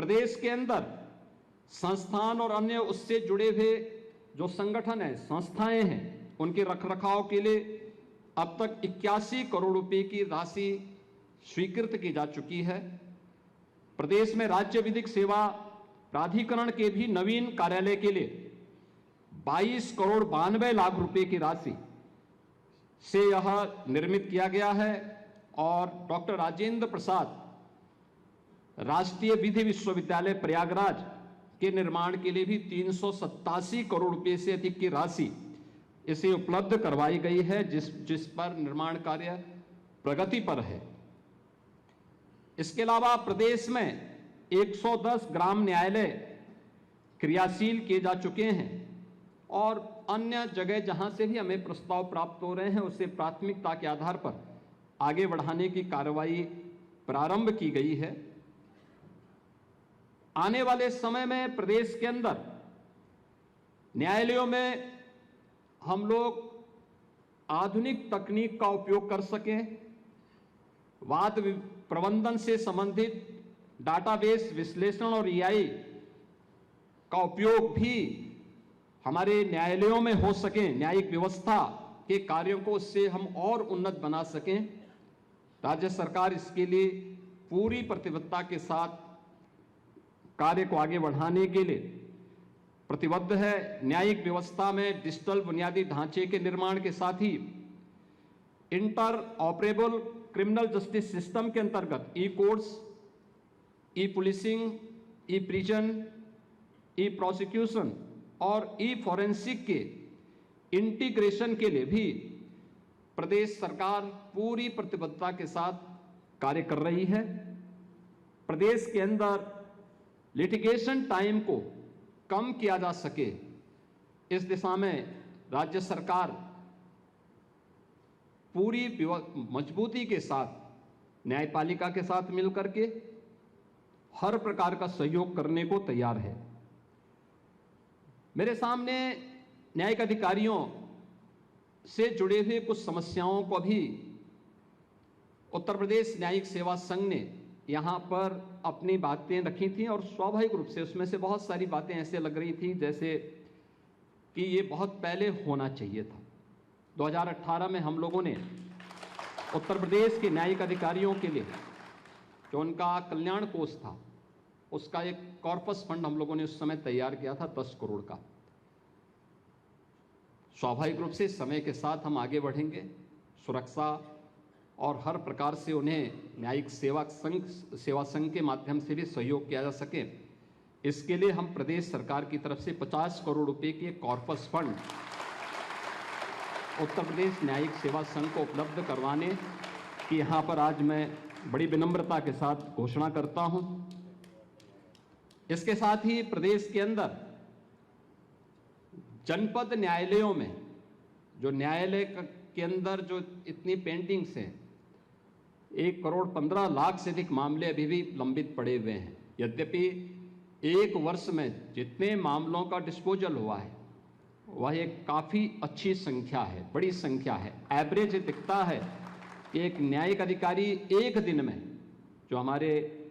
प्रदेश के अंदर संस्थान और अन्य उससे जुड़े हुए जो संगठन है, संस्थाएं हैं, उनके रखरखाव के लिए अब तक 81 करोड़ रुपए की राशि स्वीकृत की जा चुकी है। प्रदेश में राज्य विधिक सेवा प्राधिकरण के भी नवीन कार्यालय के लिए 22 करोड़ 92 लाख रुपए की राशि से यह निर्मित किया गया है और डॉक्टर राजेंद्र प्रसाद राष्ट्रीय विधि विश्वविद्यालय प्रयागराज के निर्माण के लिए भी 387 करोड़ रुपए से अधिक की राशि इसे उपलब्ध करवाई गई है, जिस पर निर्माण कार्य प्रगति पर है। इसके अलावा प्रदेश में 110 ग्राम न्यायालय क्रियाशील किए जा चुके हैं और अन्य जगह जहां से भी हमें प्रस्ताव प्राप्त हो रहे हैं उसे प्राथमिकता के आधार पर आगे बढ़ाने की कार्रवाई प्रारंभ की गई है। आने वाले समय में प्रदेश के अंदर न्यायालयों में हम लोग आधुनिक तकनीक का उपयोग कर सकें, वाद प्रबंधन से संबंधित डाटाबेस विश्लेषण और एआई का उपयोग भी हमारे न्यायालयों में हो सके, न्यायिक व्यवस्था के कार्यों को उससे हम और उन्नत बना सकें। राज्य सरकार इसके लिए पूरी प्रतिबद्धता के साथ कार्य को आगे बढ़ाने के लिए प्रतिबद्ध है। न्यायिक व्यवस्था में डिजिटल बुनियादी ढांचे के निर्माण के साथ ही interoperable criminal justice system के अंतर्गत e courts, e policing, e prison, e prosecution और ई फॉरेंसिक के इंटीग्रेशन के लिए भी प्रदेश सरकार पूरी प्रतिबद्धता के साथ कार्य कर रही है। प्रदेश के अंदर लिटिगेशन टाइम को कम किया जा सके, इस दिशा में राज्य सरकार पूरी मजबूती के साथ न्यायपालिका के साथ मिलकर के हर प्रकार का सहयोग करने को तैयार है। मेरे सामने न्यायिक अधिकारियों से जुड़े हुए कुछ समस्याओं को भी उत्तर प्रदेश न्यायिक सेवा संघ ने यहाँ पर अपनी बातें रखी थी और स्वाभाविक रूप से उसमें से बहुत सारी बातें ऐसे लग रही थी जैसे कि ये बहुत पहले होना चाहिए था। 2018 में हम लोगों ने उत्तर प्रदेश के न्यायिक अधिकारियों के लिए जो उनका कल्याण कोष था उसका एक कॉर्पस फंड हम लोगों ने उस समय तैयार किया था 10 करोड़ का। स्वाभाविक रूप से समय के साथ हम आगे बढ़ेंगे, सुरक्षा और हर प्रकार से उन्हें न्यायिक सेवा संघ के माध्यम से भी सहयोग किया जा सके, इसके लिए हम प्रदेश सरकार की तरफ से 50 करोड़ रुपए के कॉर्पस फंड उत्तर प्रदेश न्यायिक सेवा संघ को उपलब्ध करवाने की यहाँ पर आज मैं बड़ी विनम्रता के साथ घोषणा करता हूँ। इसके साथ ही प्रदेश के अंदर जनपद न्यायालयों में जो न्यायालय के अंदर जो इतनी पेंडिंग्स हैं, 1 करोड़ 15 लाख से अधिक मामले अभी भी लंबित पड़े हुए हैं। यद्यपि एक वर्ष में जितने मामलों का डिस्पोजल हुआ है वह एक काफ़ी अच्छी संख्या है, बड़ी संख्या है। एवरेज दिखता है कि एक न्यायिक अधिकारी एक दिन में, जो हमारे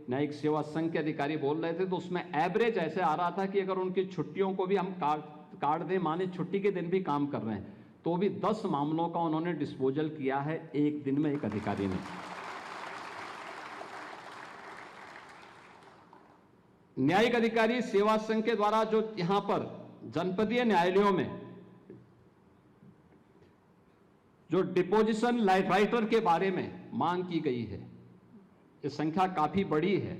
न्यायिक सेवा संघ के अधिकारी बोल रहे थे, तो उसमें एवरेज ऐसे आ रहा था कि अगर उनकी छुट्टियों को भी हम काट दें, माने छुट्टी के दिन भी काम कर रहे हैं, तो भी 10 मामलों का उन्होंने डिस्पोजल किया है एक दिन में एक अधिकारी ने। न्यायिक अधिकारी सेवा संघ के द्वारा जो यहां पर जनपदीय न्यायालयों में जो डिपोजिशन राइटर के बारे में मांग की गई है, ये संख्या काफी बड़ी है,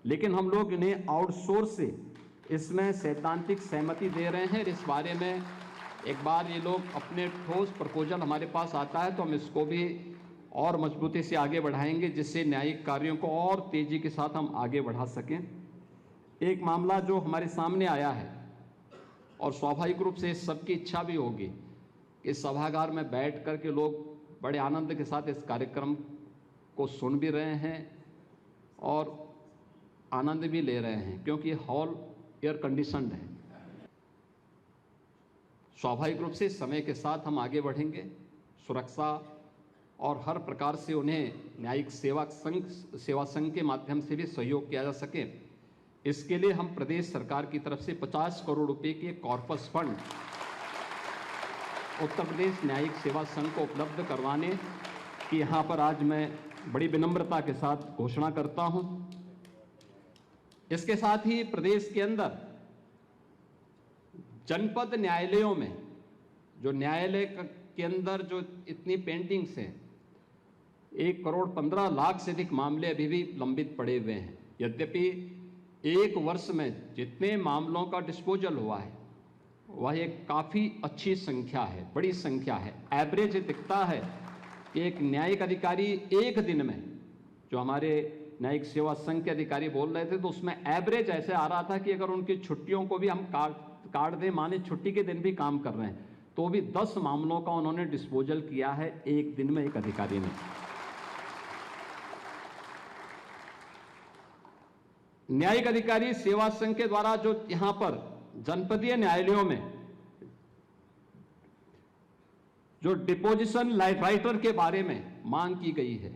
लेकिन हम लोग इन्हें आउटसोर्स से इसमें सैद्धांतिक सहमति दे रहे हैं। इस बारे में एक बार ये लोग अपने ठोस प्रपोजल हमारे पास आता है तो हम इसको भी और मजबूती से आगे बढ़ाएंगे, जिससे न्यायिक कार्यों को और तेजी के साथ हम आगे बढ़ा सकें। एक मामला जो हमारे सामने आया है और स्वाभाविक रूप से सबकी इच्छा भी होगी कि सभागार में बैठ कर के लोग बड़े आनंद के साथ इस कार्यक्रम को सुन भी रहे हैं और आनंद भी ले रहे हैं, क्योंकि हॉल एयर कंडीशनड है। स्वाभाविक रूप से समय के साथ हम आगे बढ़ेंगे, सुरक्षा और हर प्रकार से उन्हें न्यायिक सेवा संघ के माध्यम से भी सहयोग किया जा सके, इसके लिए हम प्रदेश सरकार की तरफ से 50 करोड़ रुपए के कॉर्पस फंड उत्तर प्रदेश न्यायिक सेवा संघ को उपलब्ध करवाने की यहां पर आज मैं बड़ी विनम्रता के साथ घोषणा करता हूं। इसके साथ ही प्रदेश के अंदर जनपद न्यायालयों में जो न्यायालय के अंदर जो इतनी पेंडिंग्स हैं, 1,15,00,000 से अधिक मामले अभी भी लंबित पड़े हुए हैं। यद्यपि एक वर्ष में जितने मामलों का डिस्पोजल हुआ है वह एक काफ़ी अच्छी संख्या है, बड़ी संख्या है। एवरेज दिखता है कि एक न्यायिक अधिकारी एक दिन में, जो हमारे न्यायिक सेवा संघ के अधिकारी बोल रहे थे, तो उसमें एवरेज ऐसे आ रहा था कि अगर उनकी छुट्टियों को भी हम काट दें, माने छुट्टी के दिन भी काम कर रहे हैं, तो भी 10 मामलों का उन्होंने डिस्पोजल किया है एक दिन में एक अधिकारी ने। न्यायिक अधिकारी सेवा संघ के द्वारा जो यहां पर जनपदीय न्यायालयों में जो डिपोजिशन राइटर के बारे में मांग की गई है,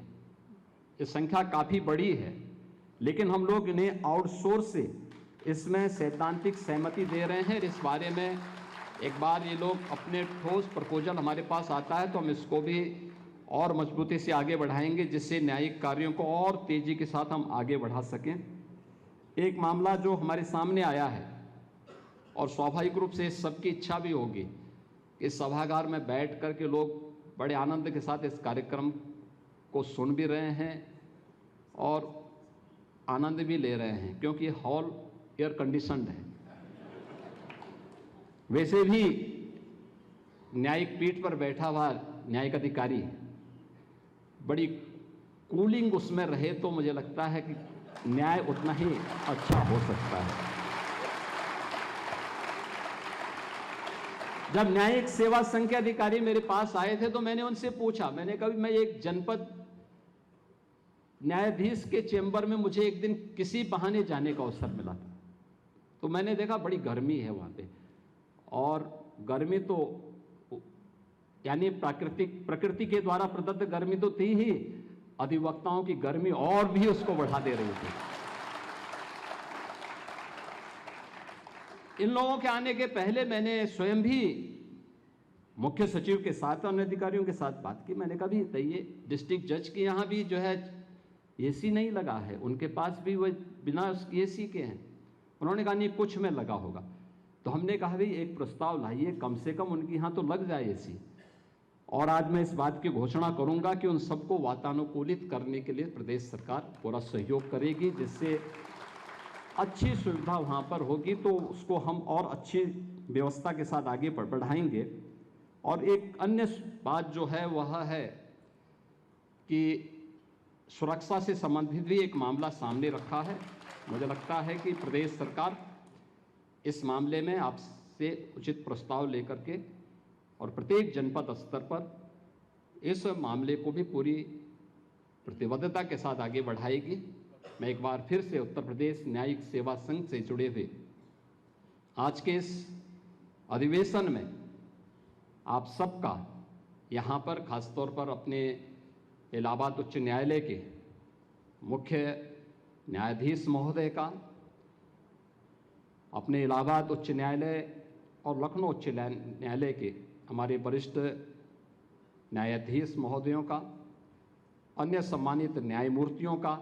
ये संख्या काफी बड़ी है, लेकिन हम लोग इन्हें आउटसोर्स से इसमें सैद्धांतिक सहमति दे रहे हैं। इस बारे में एक बार ये लोग अपने ठोस प्रपोजल हमारे पास आता है तो हम इसको भी और मजबूती से आगे बढ़ाएंगे, जिससे न्यायिक कार्यों को और तेजी के साथ हम आगे बढ़ा सकें। एक मामला जो हमारे सामने आया है और स्वाभाविक रूप से सबकी इच्छा भी होगी कि सभागार में बैठ कर के लोग बड़े आनंद के साथ इस कार्यक्रम को सुन भी रहे हैं और आनंद भी ले रहे हैं, क्योंकि हॉल एयर कंडीशनड है। वैसे भी न्यायिक पीठ पर बैठा हुआ न्यायिक अधिकारी बड़ी कूलिंग उसमें रहे तो मुझे लगता है कि न्याय उतना ही अच्छा हो सकता है। जब न्यायिक सेवा संघ के अधिकारी मेरे पास आए थे तो मैंने उनसे पूछा, मैंने कहा मैं एक जनपद न्यायाधीश के चेंबर में मुझे एक दिन किसी बहाने जाने का अवसर मिला था, तो मैंने देखा बड़ी गर्मी है वहां पे, और गर्मी तो यानी प्रकृति के द्वारा प्रदत्त गर्मी तो थी ही, अधिवक्ताओं की गर्मी और भी उसको बढ़ा दे रही थी। इन लोगों के आने के पहले मैंने स्वयं भी मुख्य सचिव के साथ अन्य अधिकारियों के साथ बात की। मैंने कहा भी ये डिस्ट्रिक्ट जज के यहाँ भी जो है एसी नहीं लगा है, उनके पास भी वो बिना एसी के हैं। उन्होंने कहा नहीं कुछ में लगा होगा। तो हमने कहा भाई एक प्रस्ताव लाइए, कम से कम उनके यहाँ तो लग जाए एसी। और आज मैं इस बात की घोषणा करूंगा कि उन सबको वातानुकूलित करने के लिए प्रदेश सरकार पूरा सहयोग करेगी, जिससे अच्छी सुविधा वहाँ पर होगी तो उसको हम और अच्छी व्यवस्था के साथ आगे बढ़ाएंगे। और एक अन्य बात जो है वह है कि सुरक्षा से संबंधित भी एक मामला सामने रखा है। मुझे लगता है कि प्रदेश सरकार इस मामले में आपसे उचित प्रस्ताव लेकर के और प्रत्येक जनपद स्तर पर इस मामले को भी पूरी प्रतिबद्धता के साथ आगे बढ़ाएगी। मैं एक बार फिर से उत्तर प्रदेश न्यायिक सेवा संघ से जुड़े हुए आज के इस अधिवेशन में आप सबका यहाँ पर खासतौर पर अपने इलाहाबाद उच्च न्यायालय के मुख्य न्यायाधीश महोदय का, अपने इलाहाबाद उच्च न्यायालय और लखनऊ उच्च न्यायालय के हमारे वरिष्ठ न्यायाधीश महोदयों का, अन्य सम्मानित न्यायमूर्तियों का,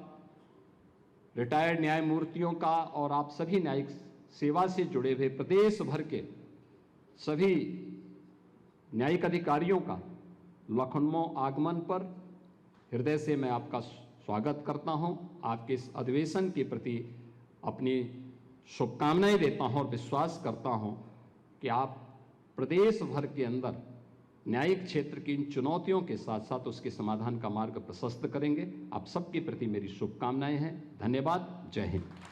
रिटायर्ड न्यायमूर्तियों का और आप सभी न्यायिक सेवा से जुड़े हुए प्रदेश भर के सभी न्यायिक अधिकारियों का लखनऊ आगमन पर हृदय से मैं आपका स्वागत करता हूं। आपके इस अधिवेशन के प्रति अपनी शुभकामनाएं देता हूं और विश्वास करता हूं कि आप प्रदेश भर के अंदर न्यायिक क्षेत्र की इन चुनौतियों के साथ साथ उसके समाधान का मार्ग प्रशस्त करेंगे। आप सबके प्रति मेरी शुभकामनाएं हैं। धन्यवाद। जय हिंद।